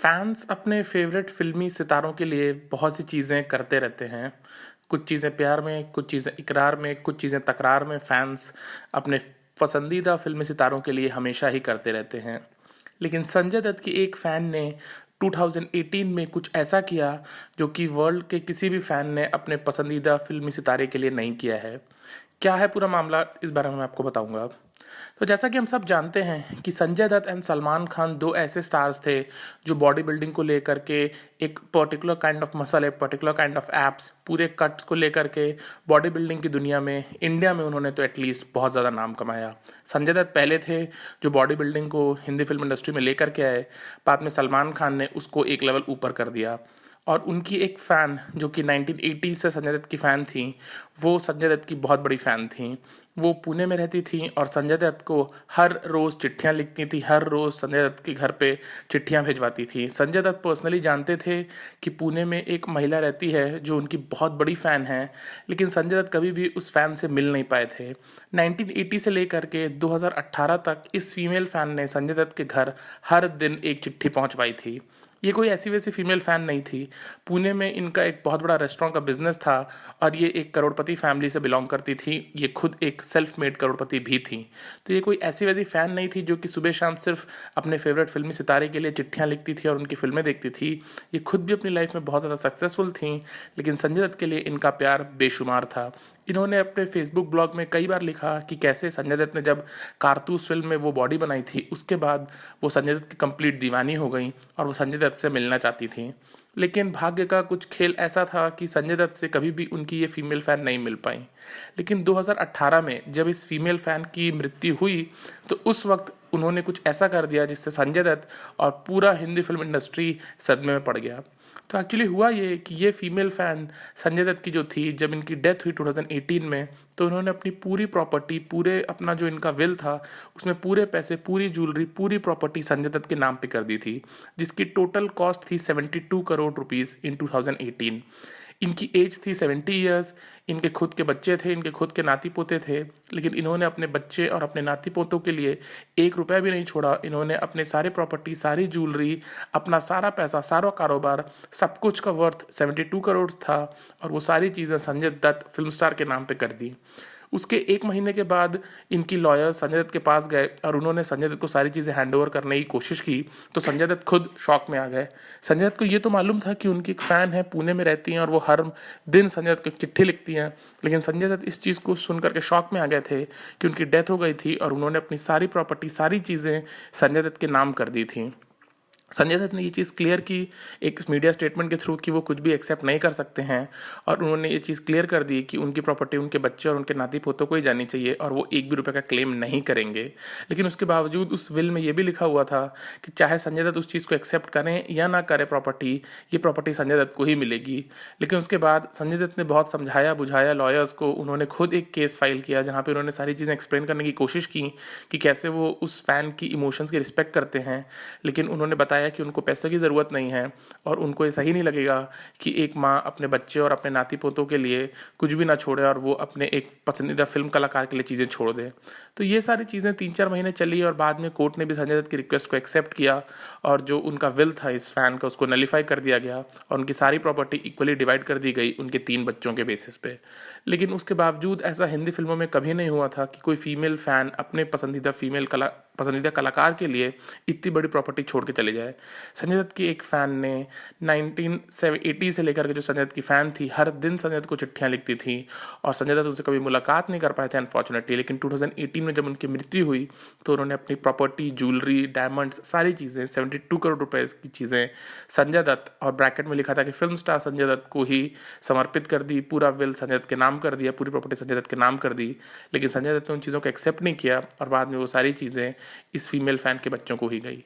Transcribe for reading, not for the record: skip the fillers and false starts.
Fans अपने favourite फिल्मी सितारों के लिए बहुत सी चीज़ें करते रहते हैं। कुछ चीज़ें प्यार में, कुछ चीज़ें इकरार में, कुछ चीज़ें तकरार में फैंस अपने पसंदीदा फिल्मी सितारों के लिए हमेशा ही करते रहते हैं। लेकिन संजय दत्त की एक फ़ैन ने 2018 में कुछ ऐसा किया जो कि वर्ल्ड के किसी भी फ़ैन ने अपने पसंदीदा फिल्मी सितारे के लिए नहीं किया है। क्या है पूरा मामला, इस बारे में मैं आपको बताऊंगा। तो जैसा कि हम सब जानते हैं कि संजय दत्त एंड सलमान खान दो ऐसे स्टार्स थे जो बॉडी बिल्डिंग को लेकर के एक पर्टिकुलर काइंड ऑफ मसल, एक पर्टिकुलर काइंड ऑफ एप्स, पूरे कट्स को लेकर के बॉडी बिल्डिंग की दुनिया में, इंडिया में उन्होंने तो एटलीस्ट बहुत ज़्यादा नाम कमाया। संजय दत्त पहले थे जो बॉडी बिल्डिंग को हिंदी फिल्म इंडस्ट्री में लेकर के आए। बाद में सलमान खान ने उसको एक लेवल ऊपर कर दिया। और उनकी एक फ़ैन जो कि 1980 से संजय दत्त की फ़ैन थी, वो संजय दत्त की बहुत बड़ी फ़ैन थी। वो पुणे में रहती थी और संजय दत्त को हर रोज़ चिट्ठियाँ लिखती थी, हर रोज़ संजय दत्त के घर पे चिट्ठियाँ भिजवाती थी। संजय दत्त पर्सनली जानते थे कि पुणे में एक महिला रहती है जो उनकी बहुत बड़ी फ़ैन है, लेकिन संजय दत्त कभी भी उस फ़ैन से मिल नहीं पाए थे। 1980 से लेकर के 2018 तक इस फीमेल फ़ैन ने संजय दत्त के घर हर दिन एक चिट्ठी पहुँचवाई थी। ये कोई ऐसी वैसी फीमेल फ़ैन नहीं थी। पुणे में इनका एक बहुत बड़ा रेस्टोरेंट का बिजनेस था और ये एक करोड़पति फैमिली से बिलोंग करती थी। ये खुद एक सेल्फ मेड करोड़पति भी थी। तो ये कोई ऐसी वैसी फ़ैन नहीं थी जो कि सुबह शाम सिर्फ अपने फेवरेट फिल्मी सितारे के लिए चिट्ठियाँ लिखती थी और उनकी फिल्में देखती थी। ये खुद भी अपनी लाइफ में बहुत ज़्यादा सक्सेसफुल थी, लेकिन संजय दत्त के लिए इनका प्यार बेशुमार था। इन्होंने अपने फेसबुक ब्लॉग में कई बार लिखा कि कैसे संजय दत्त ने जब कारतूस फिल्म में वो बॉडी बनाई थी, उसके बाद वो संजय दत्त की कंप्लीट दीवानी हो गई और वो संजय दत्त से मिलना चाहती थी। लेकिन भाग्य का कुछ खेल ऐसा था कि संजय दत्त से कभी भी उनकी ये फीमेल फ़ैन नहीं मिल पाई। लेकिन 2018 में जब इस फीमेल फ़ैन की मृत्यु हुई, तो उस वक्त उन्होंने कुछ ऐसा कर दिया जिससे संजय दत्त और पूरा हिंदी फिल्म इंडस्ट्री सदमे में पड़ गया। तो एक्चुअली हुआ ये कि ये फीमेल फ़ैन संजय दत्त की जो थी, जब इनकी डेथ हुई 2018 में, तो उन्होंने अपनी पूरी प्रॉपर्टी, पूरे अपना जो इनका विल था, उसमें पूरे पैसे, पूरी ज्वेलरी, पूरी प्रॉपर्टी संजय दत्त के नाम पे कर दी थी, जिसकी टोटल कॉस्ट थी 72 करोड़ रुपीज़ इन 2018। इनकी एज थी 70 ईयर्स। इनके खुद के बच्चे थे, इनके खुद के नाती पोते थे, लेकिन इन्होंने अपने बच्चे और अपने नाती पोतों के लिए 1 रुपया भी नहीं छोड़ा। इन्होंने अपने सारे प्रॉपर्टी, सारी ज्वेलरी, अपना सारा पैसा, सारा कारोबार, सब कुछ का वर्थ 72 करोड़ था और वो सारी चीज़ें संजय दत्त फिल्म स्टार के नाम पे कर दी। उसके 1 महीने के बाद इनकी लॉयर संजय दत्त के पास गए और उन्होंने संजय दत्त को सारी चीज़ें हैंड ओवर करने की कोशिश की, तो संजय दत्त खुद शॉक में आ गए। संजय दत्त को ये तो मालूम था कि उनकी एक फ़ैन है, पुणे में रहती हैं और वो हर दिन संजय दत्त को चिट्ठी लिखती हैं, लेकिन संजय दत्त इस चीज़ को सुन करके शॉक में आ गए थे कि उनकी डेथ हो गई थी और उन्होंने अपनी सारी प्रॉपर्टी, सारी चीज़ें संजय दत्त के नाम कर दी थी। संजय दत्त ने ये चीज़ क्लियर की एक मीडिया स्टेटमेंट के थ्रू कि वो कुछ भी एक्सेप्ट नहीं कर सकते हैं, और उन्होंने ये चीज़ क्लियर कर दी कि उनकी प्रॉपर्टी उनके बच्चे और उनके नाती पोतों को ही जानी चाहिए और वो 1 भी रुपये का क्लेम नहीं करेंगे। लेकिन उसके बावजूद उस विल में ये भी लिखा हुआ था कि चाहे संजय दत्त उस चीज़ को एक्सेप्ट करें या ना करें प्रॉपर्टी, ये प्रॉपर्टी संजय दत्त को ही मिलेगी। लेकिन उसके बाद संजय दत्त ने बहुत समझाया बुझाया लॉयर्स को। उन्होंने खुद एक केस फाइल किया जहाँ पे उन्होंने सारी चीज़ें एक्सप्लेन करने की कोशिश की कि कैसे वो उस फ़ैन की इमोशंस की रिस्पेक्ट करते हैं, लेकिन उन्होंने बताया कि उनको पैसे की ज़रूरत नहीं है और उनको ये सही नहीं लगेगा कि एक माँ अपने बच्चे और अपने नाती पोतों के लिए कुछ भी ना छोड़े और वो अपने एक पसंदीदा फिल्म कलाकार के लिए चीज़ें छोड़ दे। तो ये सारी चीज़ें 3-4 महीने चली और बाद में कोर्ट ने भी संजय दत्त की रिक्वेस्ट को एक्सेप्ट किया और जो उनका विल था इस फैन का, उसको नलीफाई कर दिया गया और उनकी सारी प्रॉपर्टी इक्वली डिवाइड कर दी गई उनके 3 बच्चों के बेसिस पे। लेकिन उसके बावजूद ऐसा हिंदी फिल्मों में कभी नहीं हुआ था कि कोई फीमेल फ़ैन अपने पसंदीदा कलाकार के लिए इतनी बड़ी प्रॉपर्टी छोड़ के चले जाए। संजय दत्त की एक फ़ैन ने 1980 से लेकर के जो संजय दत्त की फ़ैन थी, हर दिन संजय दत्त को चिट्ठियाँ लिखती थी और संजय दत्त उनसे कभी मुलाकात नहीं कर पाए थे अनफॉर्चुनेटली। लेकिन 2018 में जब उनकी मृत्यु हुई तो उन्होंने अपनी प्रॉपर्टी, ज्वेलरी, डायमंड्स, सारी चीज़ें, 72 करोड़ रुपए की चीज़ें संजय दत्त, और ब्रैकेट में लिखा था कि फिल्म स्टार संजय दत्त को ही समर्पित कर दी। पूरा विल संजय दत्त के नाम कर दिया, पूरी प्रॉपर्टी संजय दत्त के नाम कर दी। लेकिन संजय दत्त ने उन चीज़ों को एक्सेप्ट नहीं किया और बाद में वो सारी चीज़ें इस फीमेल फ़ैन के बच्चों को ही गई।